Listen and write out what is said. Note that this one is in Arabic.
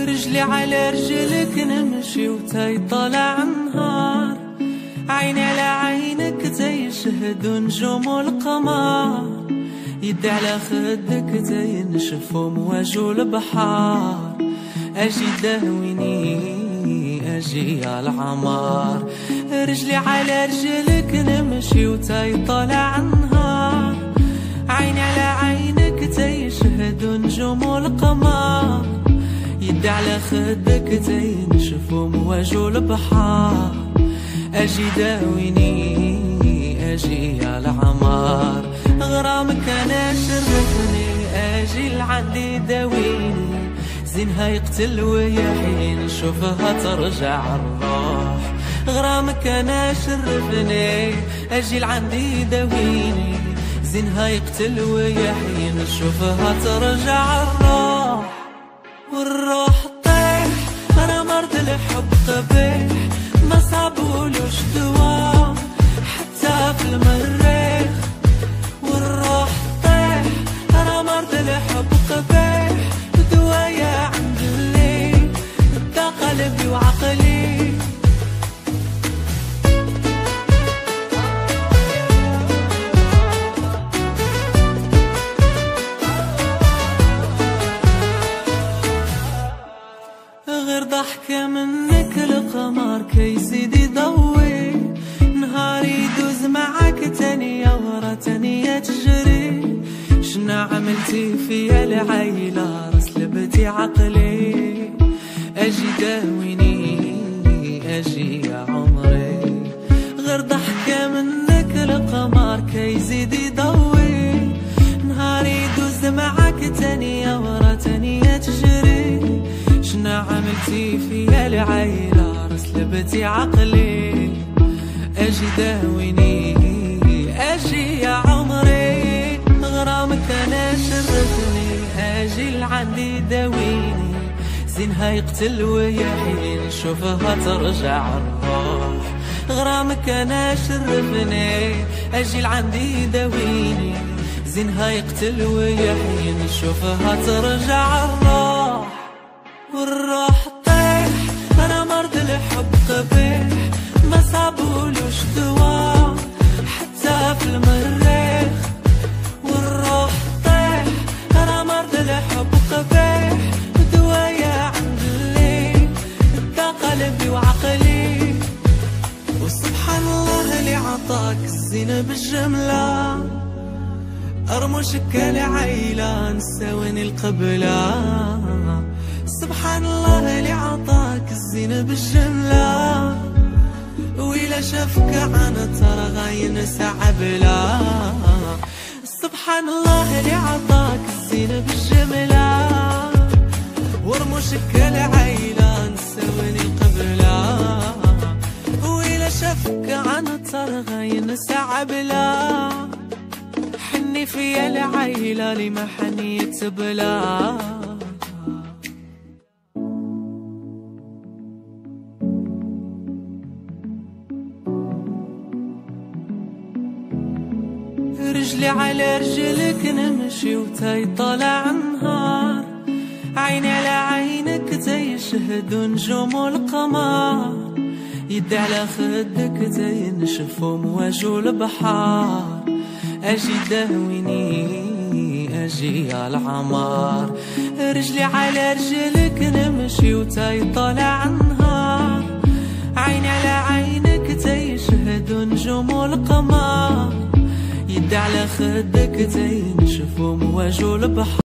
رجلي على رجلك نمشي وتاي طالع النهار، عيني على عينك تيشهد نجوم القمر، يدي على خدك تينشف مواج البحار، اجي داويني اجي يا العمار. رجلي على رجلك نمشي وتاي طالع النهار، عيني على عينك تيشهد نجوم القمر، يدي على خدك تينشف مواج البحار، اجي داويني اجي يا العمار. غرامك انا شرفني اجي لعندي داويني، زينها يقتل ويحين نشوفها ترجع الروح. غرامك انا شرفني اجي لعندي داويني، زينها يقتل ويحين نشوفها ترجع الروح. والروح طيح انا مرض الحب قبيح، ما صابولوش دوا حتى في المريخ. والروح طيح انا مرض الحب قبيح، دوايا عند الليل دا قلبي وعقلي. غير ضحكة منك القمر كيزيد يضوي، نهاري يدوز معاك تانية ورا تانية تجري. شنا عملتي فيا العيلة رسلبتي عقلي، اجي داويني اجي يا عمري. غير ضحكة منك القمر كيزيد يضوي، نهاري يدوز معاك تانية ورا تانية تجري. شنا عملتي فيا العيلة رسلبتي عقلي، اجي داويني اجي يا عمري. غرامك انا شرفني اجي لعندي داويني، زينها يقتل ويحين نشوفها ترجع الروح. غرامك انا شرفني اجي لعندي داويني، زينها يقتل ويحين نشوفها ترجع الروح. والروح طيح انا مرض الحب قبيح، ما صابولوش دوا حتى في المريخ. والروح طيح انا مرض الحب قبيح، دوايا عند الليل دا قلبي وعقلي. وسبحان الله اللي عطاك الزينة بالجملة، ارمشك العيلة نساويني القبلة. سبحان الله اللي عطاك الزينة بالجملة، وإلا شافك عنا ترى غاين سعبلا. سبحان الله اللي عطاك الزينة بالجملة، ورموشك العيلة نساويني القبلة، وإلا شافك عنا ترى غاين سعبلا. حني فيا العيلة لما حنيت بلا. رجلي على رجلك نمشي وتاي طالع النهار، عيني على عينك تيشهد نجوم القمر، يدي على خدك تينشف مواج البحار، اجي داويني اجي يا العمار. رجلي على رجلك نمشي وتاي طالع النهار، عيني على عينك تيشهد نجوم القمر، يدي على خدك تينشف مواج البحر.